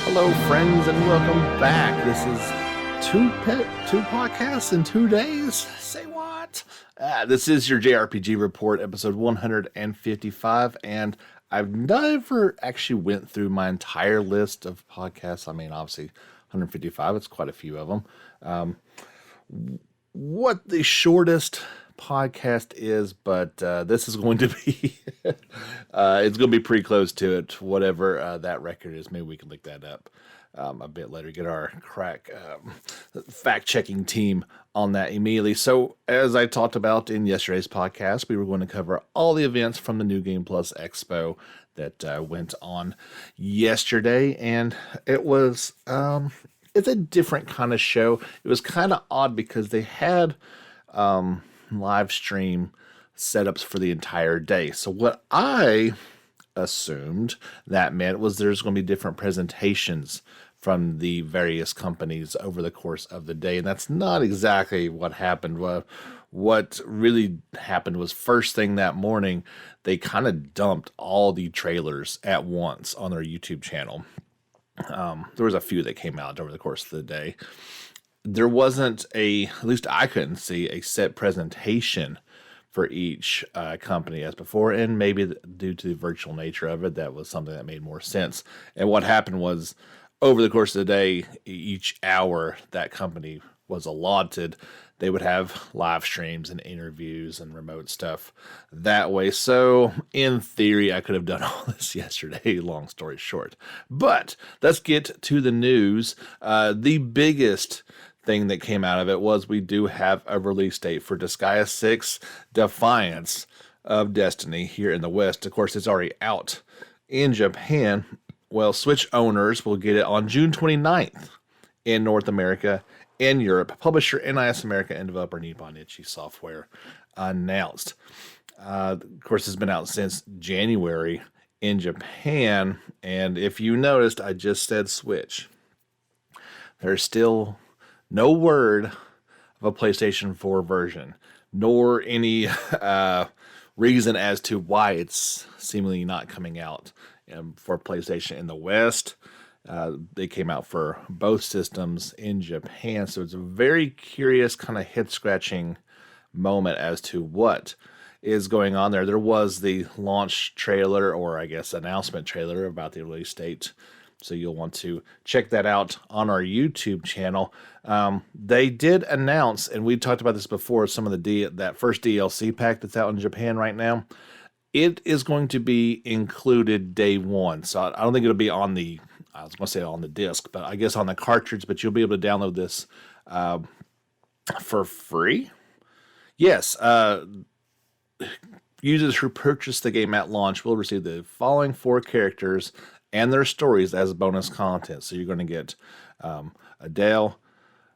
Hello, friends, and welcome back. This is two podcasts in 2 days. Say what? This is your JRPG report, episode 155, and I've never actually went through my entire list of podcasts. I mean, obviously, 155. It's quite a few of them. What the shortest podcast is, but this is going to be it's going to be pretty close to it, whatever that record is. Maybe we can look that up a bit later, get our crack fact-checking team on that immediately. So as I talked about in yesterday's podcast, we were going to cover all the events from the new Game Plus Expo that went on yesterday, and it was it's a different kind of show. It was kind of odd because they had live stream setups for the entire day. So what I assumed that meant was there's going to be different presentations from the various companies over the course of the day. And that's not exactly what happened. What really happened was first thing that morning, they kind of dumped all the trailers at once on their YouTube channel. There was a few that came out over the course of the day. There wasn't at least I couldn't see a set presentation for each company as before, and maybe due to the virtual nature of it, that was something that made more sense. And what happened was, over the course of the day, each hour that company was allotted, they would have live streams and interviews and remote stuff that way. So in theory, I could have done all this yesterday, long story short. But let's get to the news. The biggest thing that came out of it was we do have a release date for Disgaea 6 Defiance of Destiny here in the West. Of course, it's already out in Japan. Well, Switch owners will get it on June 29th in North America and Europe. Publisher NIS America and developer Nippon Ichi Software announced. Of course, it's been out since January in Japan. And if you noticed, I just said Switch. There's still no word of a PlayStation 4 version, nor any reason as to why it's seemingly not coming out for PlayStation in the West. They came out for both systems in Japan, so it's a very curious, kind of head-scratching moment as to what is going on there. There was the launch trailer, or I guess announcement trailer about the release date, so you'll want to check that out on our YouTube channel. They did announce, and we talked about this before, some of that first DLC pack that's out in Japan right now. It is going to be included day one. So I don't think it'll be on I was going to say on the disc, but I guess on the cartridge, but you'll be able to download this for free. Yes, users who purchase the game at launch will receive the following 4 characters and their stories as bonus content. So you're going to get Adele,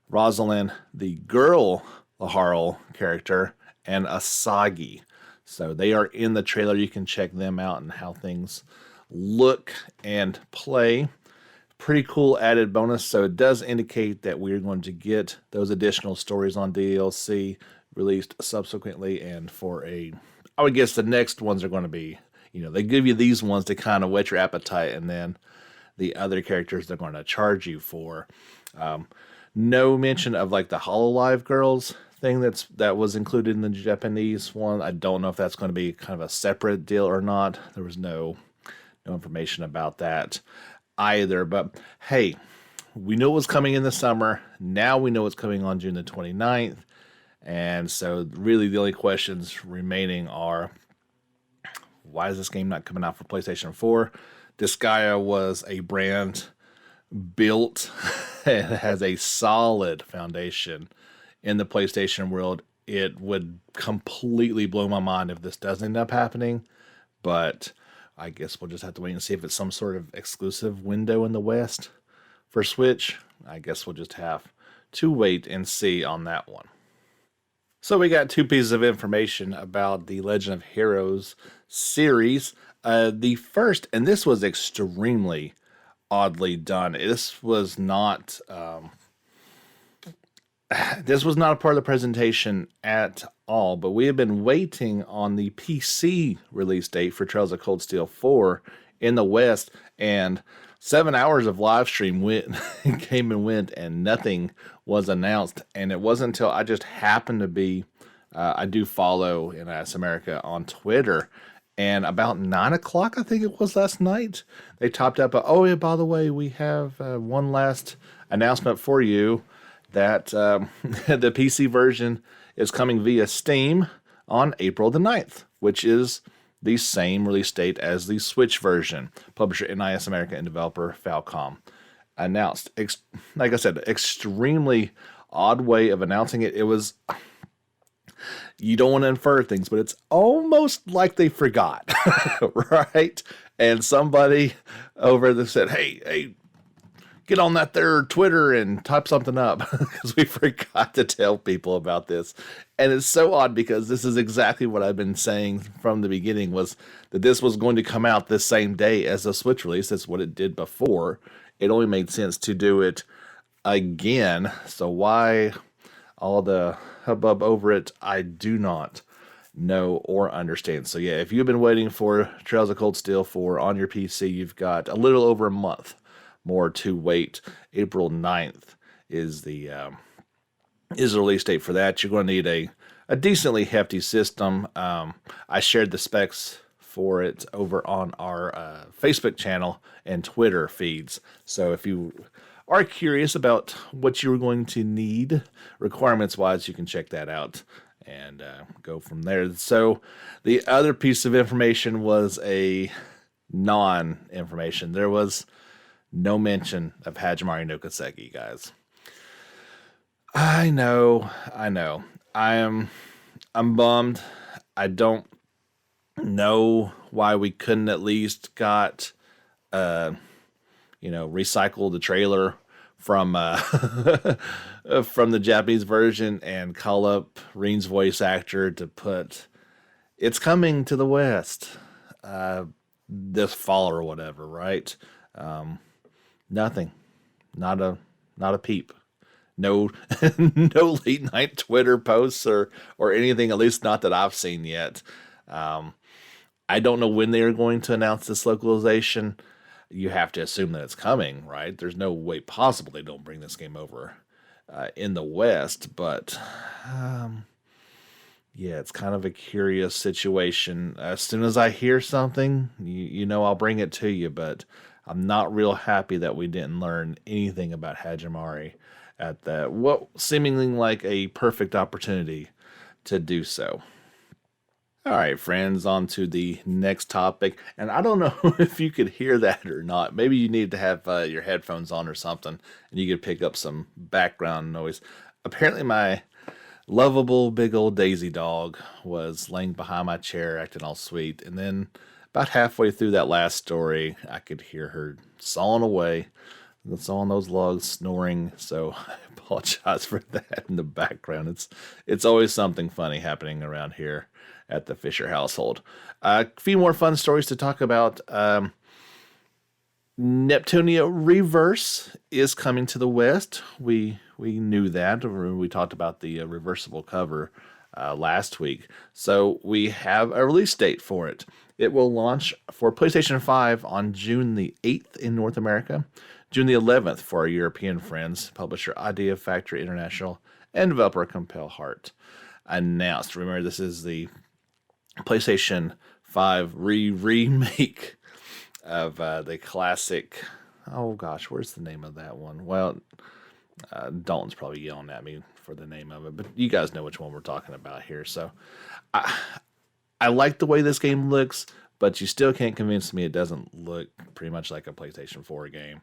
Rosalind, the girl Laharl character, and Asagi. So they are in the trailer. You can check them out and how things look and play. Pretty cool added bonus. So it does indicate that we're going to get those additional stories on DLC released subsequently. And I would guess the next ones are going to be, they give you these ones to kind of whet your appetite, and then the other characters they're going to charge you for. No mention of like the HoloLive girls thing that was included in the Japanese one. I don't know if that's going to be kind of a separate deal or not. There was no information about that either. But hey, we knew it was coming in the summer. Now we know it's coming on June the 29th. And so really the only questions remaining are, why is this game not coming out for PlayStation 4? Disgaea was a brand built and has a solid foundation in the PlayStation world. It would completely blow my mind if this does end up happening, but I guess we'll just have to wait and see if it's some sort of exclusive window in the West for Switch. I guess we'll just have to wait and see on that one. So we got 2 pieces of information about the Legend of Heroes series. The first, and this was extremely oddly done. This was not this was not a part of the presentation at all, but we have been waiting on the PC release date for Trails of Cold Steel 4 in the West, and 7 hours of live stream came and went, and nothing was announced. And it wasn't until I just happened to be, I do follow NIS America on Twitter, and about 9 o'clock, I think it was last night, they topped up, oh yeah, by the way, we have one last announcement for you, that the PC version is coming via Steam on April the 9th, which is the same release date as the Switch version. Publisher NIS America and developer Falcom announced. Like I said, extremely odd way of announcing it. It was, you don't want to infer things, but it's almost like they forgot, right? And somebody over there said, hey, get on that there Twitter and type something up, because we forgot to tell people about this. And it's so odd, because this is exactly what I've been saying from the beginning, was that this was going to come out the same day as the Switch release. That's what it did before. It only made sense to do it again. So why all the hubbub over it, I do not know or understand. So yeah, if you've been waiting for Trails of Cold Steel 4 on your PC, you've got a little over a month more to wait. April 9th is the release date for that. You're going to need a decently hefty system. I shared the specs for it over on our Facebook channel and Twitter feeds. So if you are curious about what you're going to need requirements-wise, you can check that out and go from there. So the other piece of information was a non-information. There was no mention of Hajimari no Kiseki, guys. I know. I'm bummed. I don't know why we couldn't at least got, recycle the trailer from from the Japanese version and call up Rin's voice actor to put, it's coming to the West this fall or whatever, right? Nothing. Not a peep. No no late night Twitter posts or anything, at least not that I've seen yet. I don't know when they are going to announce this localization. You have to assume that it's coming, right? There's no way possible they don't bring this game over in the West, but yeah, it's kind of a curious situation. As soon as I hear something, I'll bring it to you, but I'm not real happy that we didn't learn anything about Hajimari at that, what seemingly like a perfect opportunity to do so. All right, friends, on to the next topic. And I don't know if you could hear that or not. Maybe you need to have your headphones on or something, and you could pick up some background noise. Apparently my lovable big old Daisy dog was laying behind my chair acting all sweet, and then about halfway through that last story, I could hear her sawing away, sawing those logs, snoring. So I apologize for that in the background. It's always something funny happening around here at the Fisher household. A few more fun stories to talk about. Neptunia Reverse is coming to the West. We knew that. We talked about the reversible cover last week. So we have a release date for it. It will launch for PlayStation 5 on June the 8th in North America, June the 11th for our European friends, publisher Idea Factory International, and developer Compel Heart announced. Remember, this is the PlayStation 5 remake of the classic, oh gosh, where's the name of that one? Well, Dalton's probably yelling at me for the name of it, but you guys know which one we're talking about here. So I like the way this game looks, but you still can't convince me it doesn't look pretty much like a PlayStation 4 game.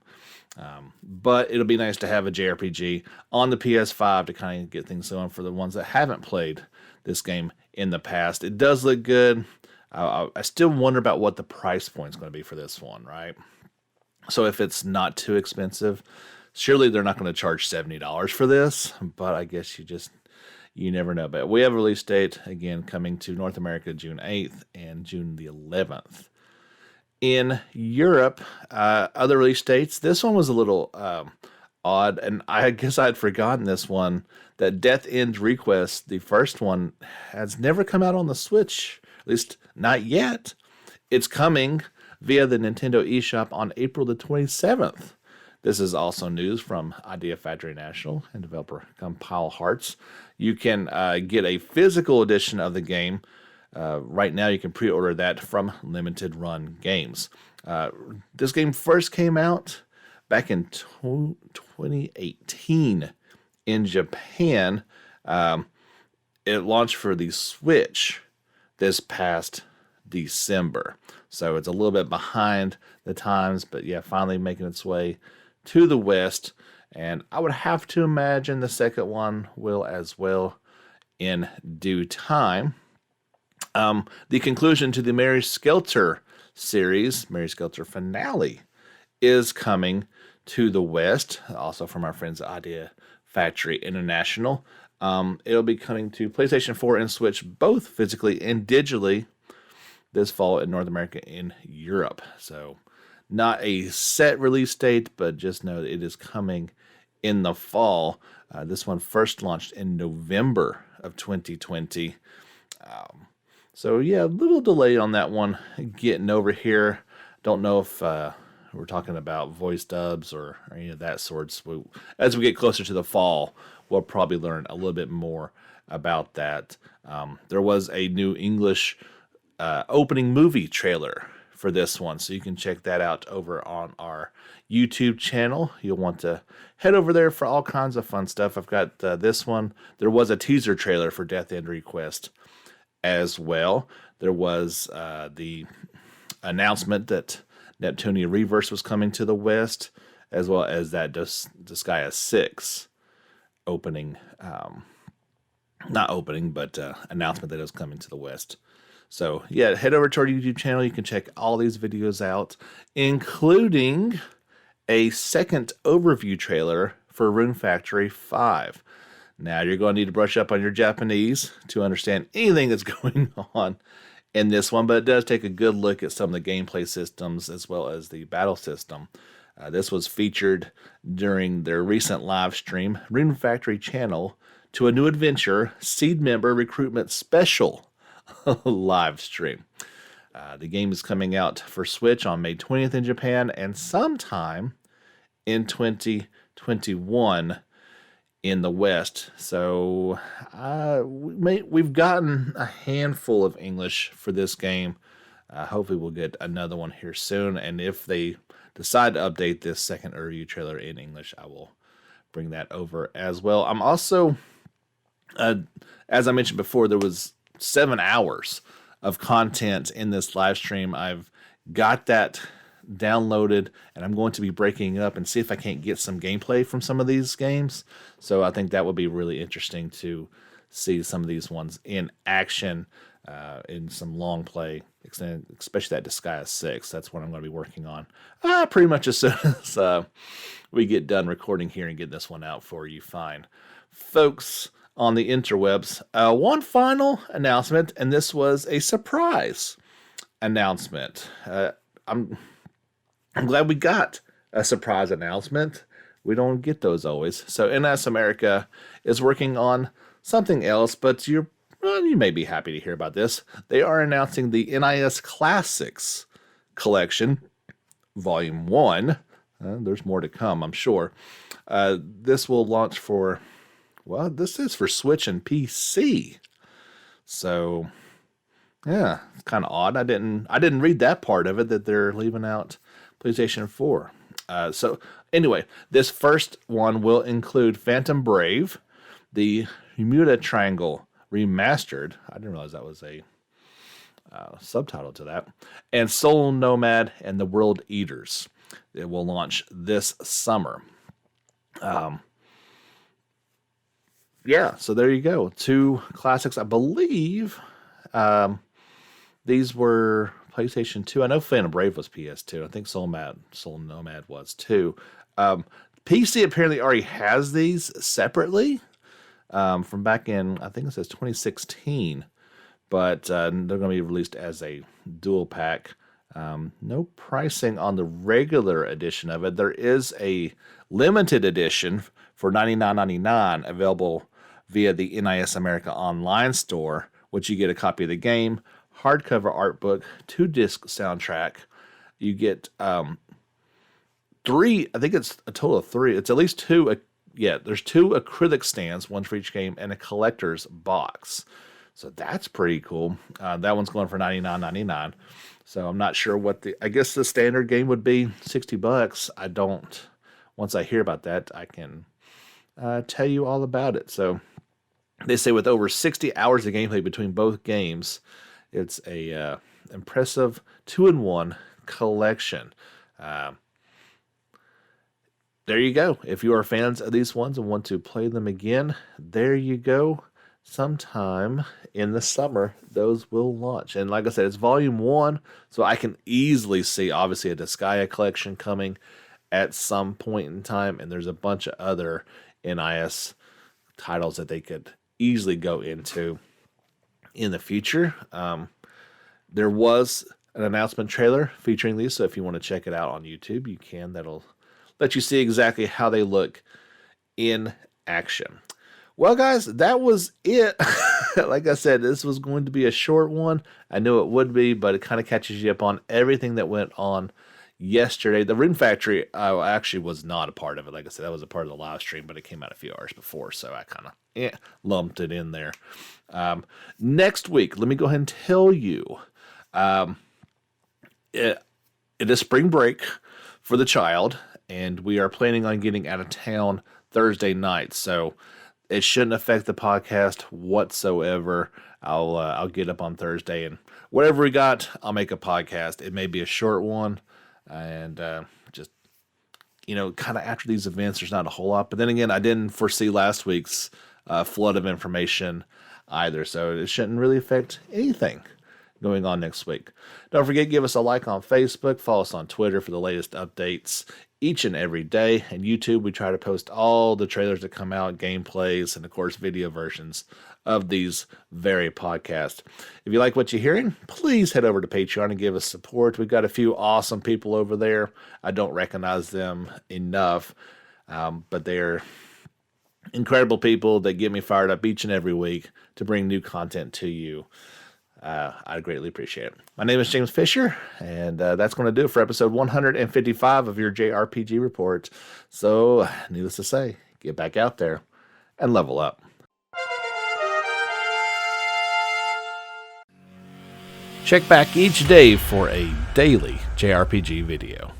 But it'll be nice to have a JRPG on the PS5 to kind of get things going for the ones that haven't played this game in the past. It does look good. I still wonder about what the price point is going to be for this one, right? So if it's not too expensive, surely they're not going to charge $70 for this, but I guess you never know. But we have a release date, again, coming to North America June 8th and June the 11th. In Europe, other release dates, this one was a little odd, and I guess I'd forgotten this one, that Death End Request, the first one, has never come out on the Switch, at least not yet. It's coming via the Nintendo eShop on April the 27th. This is also news from Idea Factory National and developer Compile Hearts. You can get a physical edition of the game. Right now, you can pre-order that from Limited Run Games. This game first came out back in 2018 in Japan. It launched for the Switch this past December. So it's a little bit behind the times, but yeah, finally making its way to the West. And I would have to imagine the second one will as well in due time. The conclusion to the Mary Skelter series, Mary Skelter Finale, is coming to the West, also from our friends at Idea Factory International. It'll be coming to PlayStation 4 and Switch, both physically and digitally, this fall in North America and Europe. So not a set release date, but just know that it is coming in the fall. This one first launched in November of 2020. So yeah, a little delay on that one getting over here. Don't know if we're talking about voice dubs or any of that sorts. As we get closer to the fall, we'll probably learn a little bit more about that. There was a new English opening movie trailer for this one, so you can check that out over on our YouTube channel. You'll want to head over there for all kinds of fun stuff. I've got this one. There was a teaser trailer for Death End Request as well. There was the announcement that Neptunia Reverse was coming to the West, as well as that Disgaea 6 opening, not opening, but announcement that is coming to the West. So yeah, head over to our YouTube channel. You can check all these videos out, including a second overview trailer for Rune Factory 5. Now you're going to need to brush up on your Japanese to understand anything that's going on in this one, but it does take a good look at some of the gameplay systems as well as the battle system. This was featured during their recent live stream, Rune Factory channel, to a new adventure, Seed Member Recruitment Special live stream. The game is coming out for Switch on May 20th in Japan and sometime in 2021 in the West. So we've gotten a handful of English for this game. Hopefully we'll get another one here soon. And if they decide to update this second review trailer in English, I will bring that over as well. I'm also, as I mentioned before, there was 7 hours of content in this live stream. I've got that downloaded, and I'm going to be breaking it up and see if I can't get some gameplay from some of these games. So I think that would be really interesting to see some of these ones in action, in some long play, especially that Disgaea 6. That's what I'm going to be working on pretty much as soon as we get done recording here and get this one out for you fine folks on the interwebs. One final announcement, and this was a surprise announcement. I'm glad we got a surprise announcement. We don't get those always. So NIS America is working on something else, but you may be happy to hear about this. They are announcing the NIS Classics Collection, Volume 1. There's more to come, I'm sure. This will launch for, well, this is for Switch and PC. So, yeah, it's kind of odd. I didn't read that part of it, that they're leaving out PlayStation 4. So anyway, this first one will include Phantom Brave, the Bermuda Triangle Remastered. I didn't realize that was a subtitle to that. And Soul Nomad and the World Eaters. It will launch this summer. Yeah, so there you go. 2 classics, I believe. These were PlayStation 2. I know Phantom Brave was PS2. I think Soul Nomad was too. PC apparently already has these separately from back in, I think it says 2016. But they're going to be released as a dual pack No pricing on the regular edition of it. There is a limited edition for $99.99 available via the NIS America online store, which you get a copy of the game, hardcover art book, 2-disc soundtrack. You get three, I think it's a total of three. It's at least two. There's 2 acrylic stands, one for each game, and a collector's box. So that's pretty cool. That one's going for $99.99. So I'm not sure I guess the standard game would be $60. Once I hear about that, I can tell you all about it. So they say with over 60 hours of gameplay between both games, it's a impressive 2-in-1 collection. There you go. If you are fans of these ones and want to play them again, there you go. Sometime in the summer, those will launch. And like I said, it's volume 1, so I can easily see, obviously, a Disgaea collection coming at some point in time, and there's a bunch of other NIS titles that they could easily go into in the future. There was an announcement trailer featuring these, so if you want to check it out on YouTube, you can. That'll let you see exactly how they look in action. Well, guys, that was it. Like I said, this was going to be a short one. I knew it would be, but it kind of catches you up on everything that went on yesterday. The Rune Factory, I actually was not a part of it. Like I said, that was a part of the live stream, but it came out a few hours before, so I kind of lumped it in there. Next week, let me go ahead and tell you, it is spring break for the child, and we are planning on getting out of town Thursday night, so it shouldn't affect the podcast whatsoever. I'll get up on Thursday, and whatever we got, I'll make a podcast. It may be a short one, and just, kind of after these events, there's not a whole lot. But then again, I didn't foresee last week's flood of information either, so it shouldn't really affect anything going on next week. Don't forget, give us a like on Facebook, follow us on Twitter for the latest updates each and every day. And YouTube, we try to post all the trailers that come out, gameplays, and of course video versions of these very podcasts. If you like what you're hearing, please head over to Patreon and give us support. We've got a few awesome people over there. I don't recognize them enough, but they're incredible people that get me fired up each and every week to bring new content to you. I greatly appreciate it. My name is James Fisher, and that's going to do it for episode 155 of your JRPG report. So, needless to say, get back out there and level up. Check back each day for a daily JRPG video.